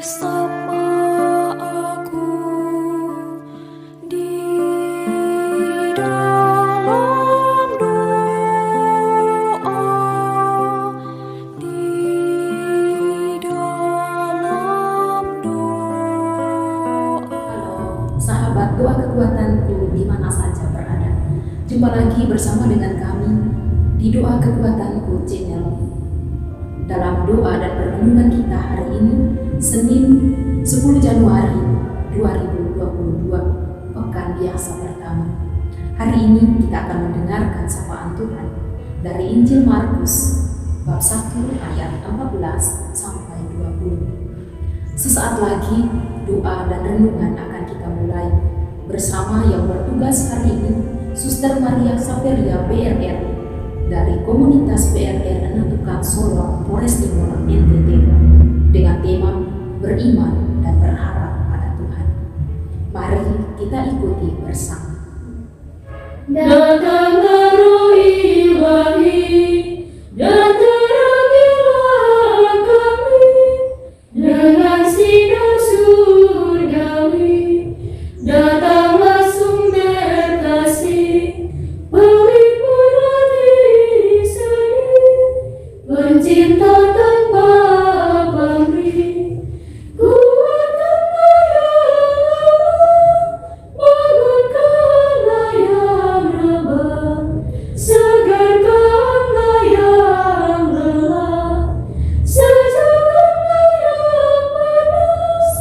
bersama aku di dalam doa, di dalam doa. Halo, sahabat doa kekuatanku di mana saja berada. Jumpa lagi bersama dengan kami di Doa Kekuatanku channel. Dalam doa dan perenungan kita hari ini, Senin 10 Januari 2022, Pekan Biasa pertama. Hari ini kita akan mendengarkan sapaan Tuhan dari Injil Markus bab 1 ayat 14 sampai 20. Sesaat lagi doa dan renungan akan kita mulai bersama yang bertugas hari ini, Suster Maria Saveria BRR dari komunitas BRR Enatukan Solo, Polres Timur, NTT, dengan tema beriman dan berharap pada Tuhan. Mari kita ikuti bersama. Datanglah Roh Ilahi dan terangilah kami dengan sinar surgawi. Datanglah sumber kasih, pelipur hati seni, pencinta tanpa pamrih. Kuatkanlah yang lemah, bangunkanlah yang rebah, segarkanlah yang lelah, sejukkanlah yang panas,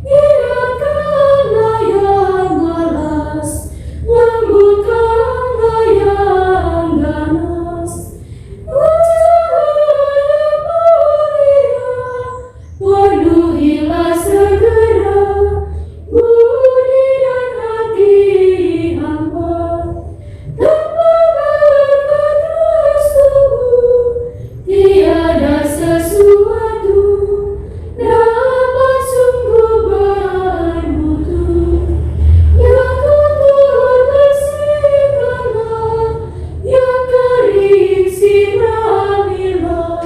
ingatkanlah yang malas, lembutkanlah yang ganas. Cahaya mulia, penuhilah segera budi dan hati hamba. Tanpa berkat restumu, tiada sesuatu dapat sungguh bermutu. Yang kotor bersihkanlah, yang kering siramilah,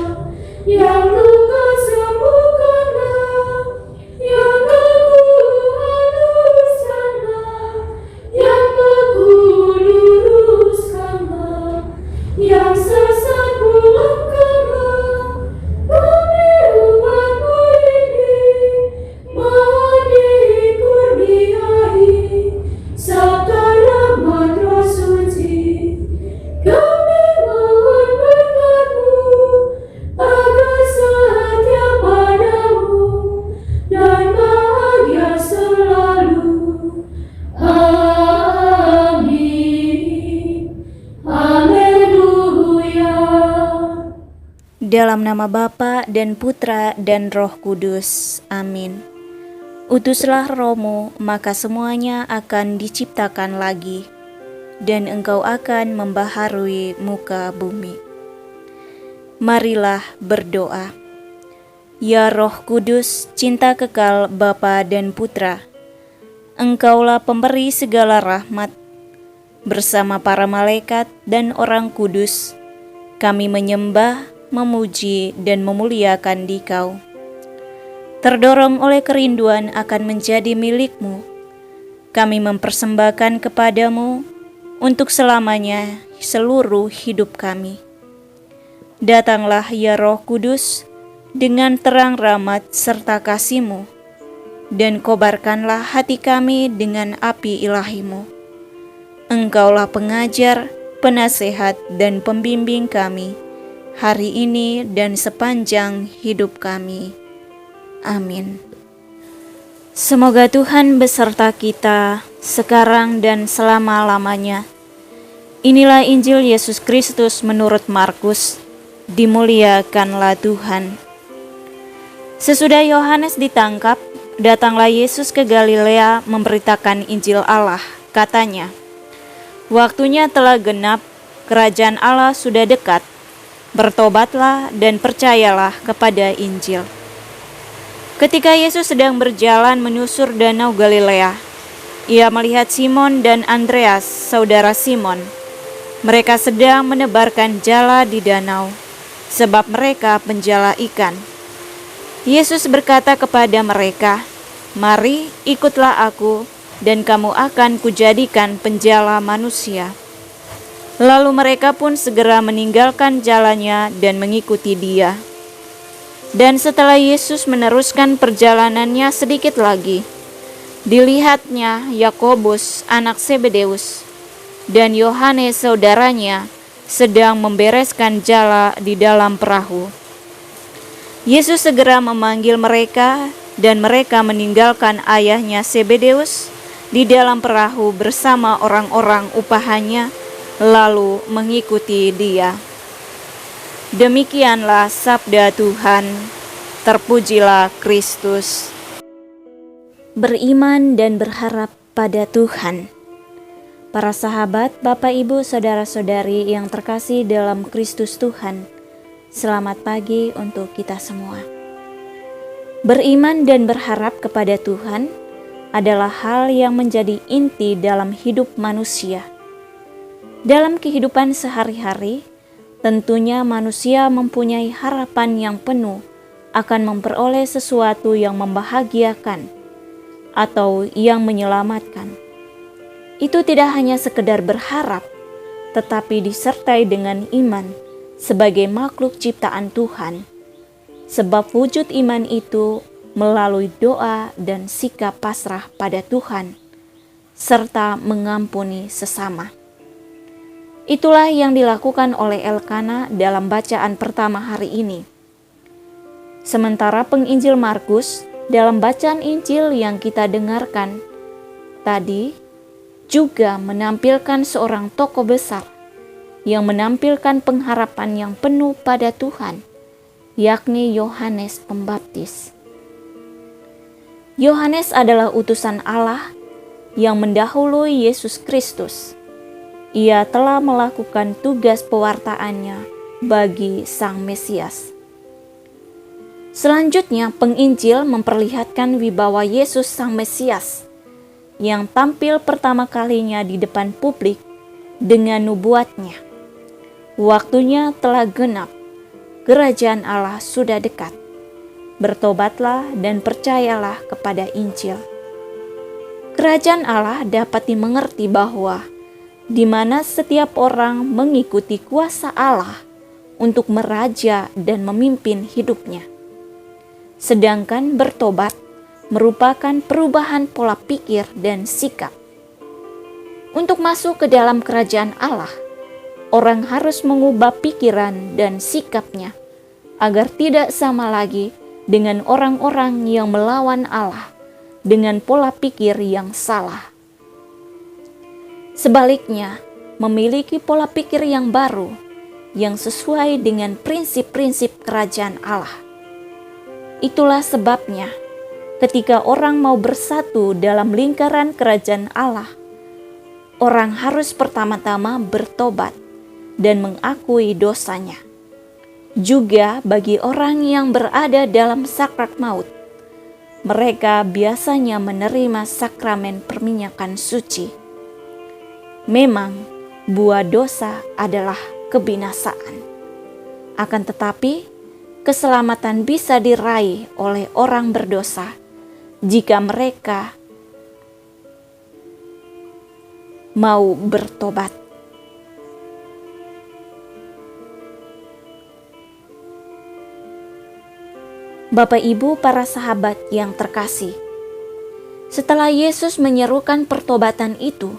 yang luka sembuhkanlah, yang kaku haluskanlah, yang beku luruskanlah, yang sesat pulangkanlah. Kami umatmu ini mohon dikurniai sabda rahmat Roh Suci. Kami mohon berkat-Mu agar setia padamu dan bahagia selalu. Amin. Haleluya. Dalam nama Bapa dan Putra dan Roh Kudus. Amin. Utuslah Roh-Mu, maka semuanya akan diciptakan lagi, dan Engkau akan membaharui muka bumi. Marilah berdoa. Ya Roh Kudus, cinta kekal Bapa dan Putra, Engkaulah pemberi segala rahmat. Bersama para malaikat dan orang kudus, kami menyembah, memuji, dan memuliakan Dikau. Terdorong oleh kerinduan akan menjadi milik-Mu, kami mempersembahkan kepadamu untuk selamanya seluruh hidup kami. Datanglah ya Roh Kudus dengan terang rahmat serta kasih-Mu, dan kobarkanlah hati kami dengan api ilahi-Mu. Engkaulah pengajar, penasehat, dan pembimbing kami hari ini dan sepanjang hidup kami. Amin. Semoga Tuhan beserta kita sekarang dan selama-lamanya. Inilah Injil Yesus Kristus menurut Markus. Dimuliakanlah Tuhan. Sesudah Yohanes ditangkap, datanglah Yesus ke Galilea memberitakan Injil Allah. Katanya, "Waktunya telah genap, kerajaan Allah sudah dekat. Bertobatlah dan percayalah kepada Injil." Ketika Yesus sedang berjalan menyusur danau Galilea, Ia melihat Simon dan Andreas, saudara Simon. Mereka sedang menebarkan jala di danau, sebab mereka penjala ikan. Yesus berkata kepada mereka, "Mari, ikutlah aku, dan kamu akan kujadikan penjala manusia." Lalu mereka pun segera meninggalkan jalannya dan mengikuti Dia. Dan setelah Yesus meneruskan perjalanannya sedikit lagi, dilihatnya Yakobus anak Zebedeus dan Yohanes saudaranya sedang membereskan jala di dalam perahu. Yesus segera memanggil mereka, dan mereka meninggalkan ayahnya Zebedeus di dalam perahu bersama orang-orang upahannya, lalu mengikuti Dia. Demikianlah sabda Tuhan. Terpujilah Kristus. Beriman dan berharap pada Tuhan. Para sahabat, Bapak, Ibu, saudara-saudari yang terkasih dalam Kristus Tuhan, selamat pagi untuk kita semua. Beriman dan berharap kepada Tuhan adalah hal yang menjadi inti dalam hidup manusia. Dalam kehidupan sehari-hari, tentunya manusia mempunyai harapan yang penuh akan memperoleh sesuatu yang membahagiakan atau yang menyelamatkan. Itu tidak hanya sekedar berharap, tetapi disertai dengan iman sebagai makhluk ciptaan Tuhan. Sebab wujud iman itu melalui doa dan sikap pasrah pada Tuhan, serta mengampuni sesama. Itulah yang dilakukan oleh Elkana dalam bacaan pertama hari ini. Sementara penginjil Markus dalam bacaan Injil yang kita dengarkan tadi juga menampilkan seorang tokoh besar yang menampilkan pengharapan yang penuh pada Tuhan, yakni Yohanes Pembaptis. Yohanes adalah utusan Allah yang mendahului Yesus Kristus. Ia telah melakukan tugas pewartaannya bagi Sang Mesias. Selanjutnya, penginjil memperlihatkan wibawa Yesus Sang Mesias yang tampil pertama kalinya di depan publik dengan nubuatnya. Waktunya telah genap, kerajaan Allah sudah dekat. Bertobatlah dan percayalah kepada Injil. Kerajaan Allah dapat dimengerti bahwa di mana setiap orang mengikuti kuasa Allah untuk meraja dan memimpin hidupnya. Sedangkan bertobat merupakan perubahan pola pikir dan sikap. Untuk masuk ke dalam kerajaan Allah, orang harus mengubah pikiran dan sikapnya agar tidak sama lagi dengan orang-orang yang melawan Allah dengan pola pikir yang salah. Sebaliknya, memiliki pola pikir yang baru yang sesuai dengan prinsip-prinsip kerajaan Allah. Itulah sebabnya, ketika orang mau bersatu dalam lingkaran kerajaan Allah, orang harus pertama-tama bertobat dan mengakui dosanya. Juga bagi orang yang berada dalam sakrat maut, mereka biasanya menerima sakramen perminyakan suci. Memang, buah dosa adalah kebinasaan. Akan tetapi, keselamatan bisa diraih oleh orang berdosa jika mereka mau bertobat. Bapak, Ibu, para sahabat yang terkasih, setelah Yesus menyerukan pertobatan itu,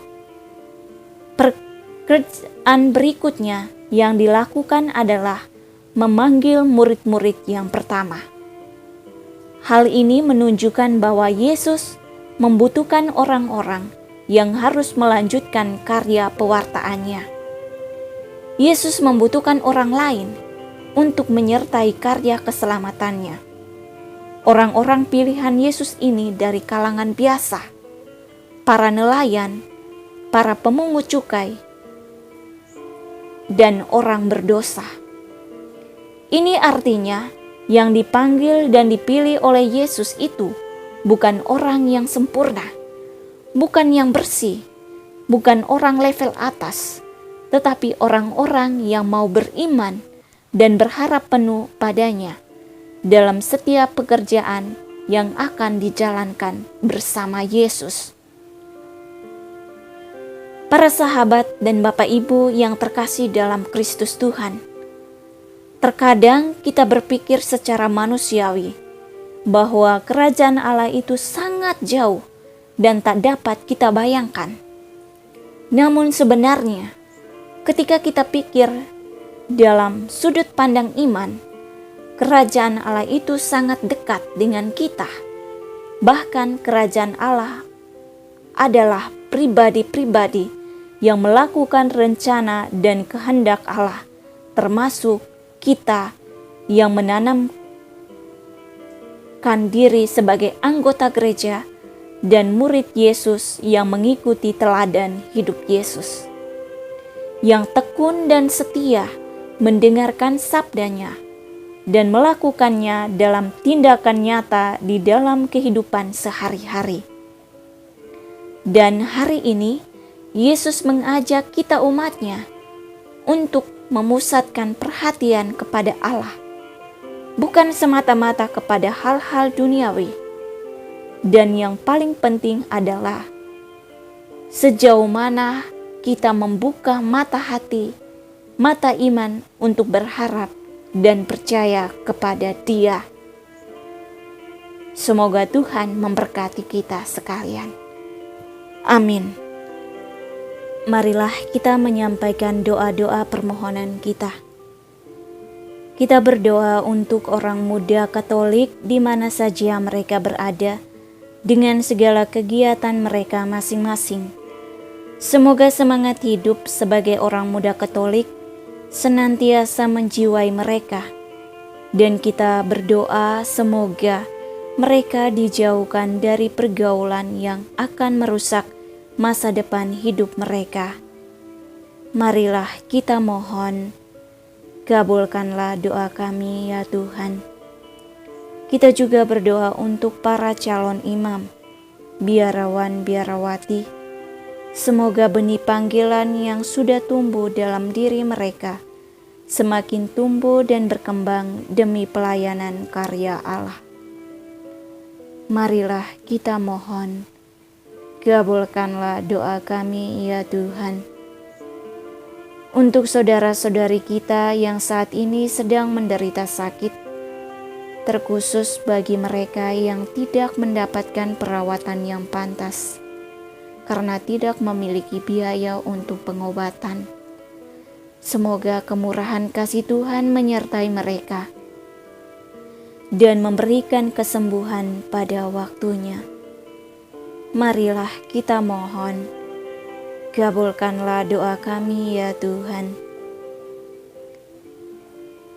pekerjaan berikutnya yang dilakukan adalah memanggil murid-murid yang pertama. Hal ini menunjukkan bahwa Yesus membutuhkan orang-orang yang harus melanjutkan karya pewartaannya. Yesus membutuhkan orang lain untuk menyertai karya keselamatannya. Orang-orang pilihan Yesus ini dari kalangan biasa, para nelayan, para pemungut cukai, dan orang berdosa. Ini artinya yang dipanggil dan dipilih oleh Yesus itu bukan orang yang sempurna, bukan yang bersih, bukan orang level atas, tetapi orang-orang yang mau beriman dan berharap penuh padanya, dalam setiap pekerjaan yang akan dijalankan bersama Yesus. Para sahabat dan Bapak Ibu yang terkasih dalam Kristus Tuhan, terkadang kita berpikir secara manusiawi bahwa kerajaan Allah itu sangat jauh dan tak dapat kita bayangkan. Namun sebenarnya, ketika kita pikir dalam sudut pandang iman, kerajaan Allah itu sangat dekat dengan kita. Bahkan kerajaan Allah adalah pribadi-pribadi yang melakukan rencana dan kehendak Allah, termasuk kita yang menanamkan diri sebagai anggota gereja dan murid Yesus yang mengikuti teladan hidup Yesus, yang tekun dan setia mendengarkan sabdanya dan melakukannya dalam tindakan nyata di dalam kehidupan sehari-hari. Dan hari ini Yesus mengajak kita umatnya untuk memusatkan perhatian kepada Allah, bukan semata-mata kepada hal-hal duniawi. Dan yang paling penting adalah sejauh mana kita membuka mata hati, mata iman untuk berharap dan percaya kepada Dia. Semoga Tuhan memberkati kita sekalian. Amin. Marilah kita menyampaikan doa-doa permohonan kita. Kita berdoa untuk orang muda Katolik di mana saja mereka berada, dengan segala kegiatan mereka masing-masing. Semoga semangat hidup sebagai orang muda Katolik senantiasa menjiwai mereka, dan kita berdoa semoga mereka dijauhkan dari pergaulan yang akan merusak masa depan hidup mereka. Marilah kita mohon, kabulkanlah doa kami ya Tuhan. Kita juga berdoa untuk para calon imam, biarawan, biarawati. Semoga benih panggilan yang sudah tumbuh dalam diri mereka semakin tumbuh dan berkembang demi pelayanan karya Allah. Marilah kita mohon, kabulkanlah doa kami ya Tuhan. Untuk saudara-saudari kita yang saat ini sedang menderita sakit, terkhusus bagi mereka yang tidak mendapatkan perawatan yang pantas karena tidak memiliki biaya untuk pengobatan. Semoga kemurahan kasih Tuhan menyertai mereka dan memberikan kesembuhan pada waktunya. Marilah kita mohon, kabulkanlah doa kami ya Tuhan.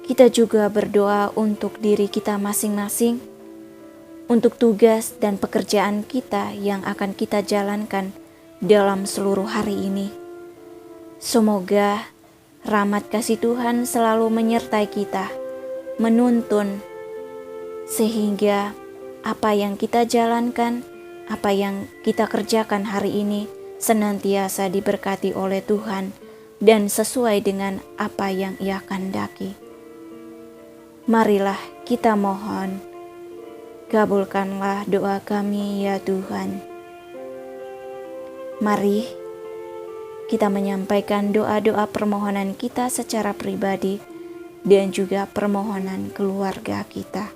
Kita juga berdoa untuk diri kita masing-masing, untuk tugas dan pekerjaan kita yang akan kita jalankan dalam seluruh hari ini. Semoga rahmat kasih Tuhan selalu menyertai kita, menuntun, sehingga apa yang kita jalankan, apa yang kita kerjakan hari ini senantiasa diberkati oleh Tuhan dan sesuai dengan apa yang Ia kehendaki. Marilah kita mohon, kabulkanlah doa kami ya Tuhan. Mari kita menyampaikan doa-doa permohonan kita secara pribadi dan juga permohonan keluarga kita.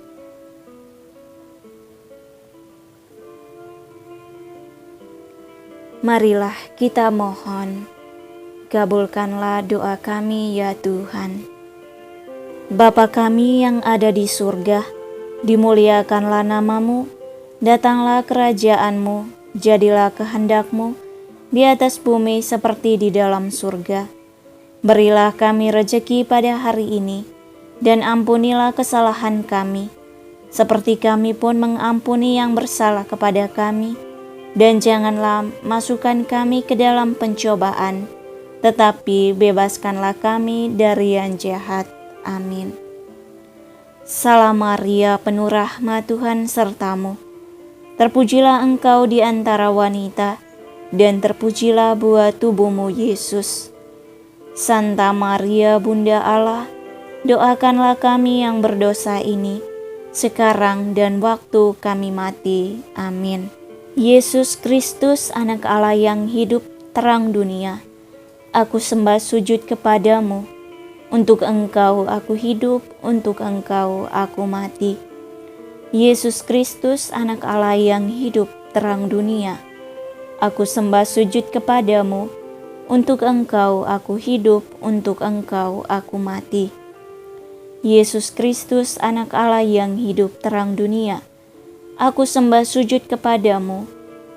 Marilah kita mohon, kabulkanlah doa kami ya Tuhan. Bapa kami yang ada di surga, dimuliakanlah namamu, datanglah kerajaan-Mu, jadilah kehendak-Mu di atas bumi seperti di dalam surga. Berilah kami rejeki pada hari ini, dan ampunilah kesalahan kami, seperti kami pun mengampuni yang bersalah kepada kami. Dan janganlah masukkan kami ke dalam pencobaan, tetapi bebaskanlah kami dari yang jahat. Amin. Salam Maria, penuh rahmat Tuhan sertamu. Terpujilah engkau di antara wanita, dan terpujilah buah tubuhmu Yesus. Santa Maria, Bunda Allah, doakanlah kami yang berdosa ini, sekarang dan waktu kami mati. Amin. Yesus Kristus, Anak Allah yang hidup, terang dunia, aku sembah sujud kepadamu. Untuk Engkau aku hidup, untuk Engkau aku mati. Yesus Kristus, Anak Allah yang hidup, terang dunia, aku sembah sujud kepadamu. Untuk Engkau aku hidup, untuk Engkau aku mati. Yesus Kristus, Anak Allah yang hidup, terang dunia, aku sembah sujud kepadamu.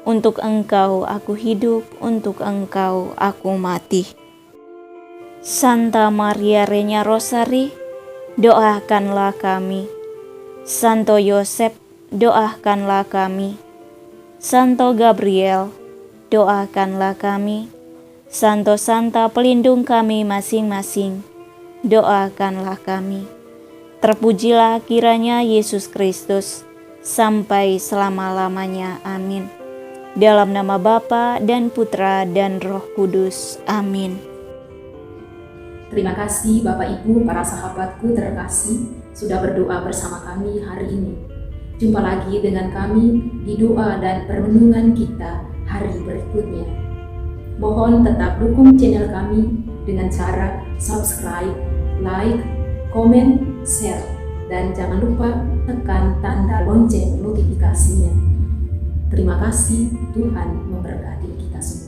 Untuk Engkau aku hidup, untuk Engkau aku mati. Santa Maria Reina Rosari, doakanlah kami. Santo Yosef, doakanlah kami. Santo Gabriel, doakanlah kami. Santo Santa pelindung kami masing-masing, doakanlah kami. Terpujilah kiranya Yesus Kristus sampai selama-lamanya. Amin. Dalam nama Bapa dan Putra dan Roh Kudus. Amin. Terima kasih Bapak Ibu, para sahabatku terkasih, sudah berdoa bersama kami hari ini. Jumpa lagi dengan kami di doa dan permenungan kita hari berikutnya. Mohon tetap dukung channel kami dengan cara subscribe, like, komen, share, dan jangan lupa tekan tanda lonceng notifikasinya. Terima kasih, Tuhan memberkati kita semua.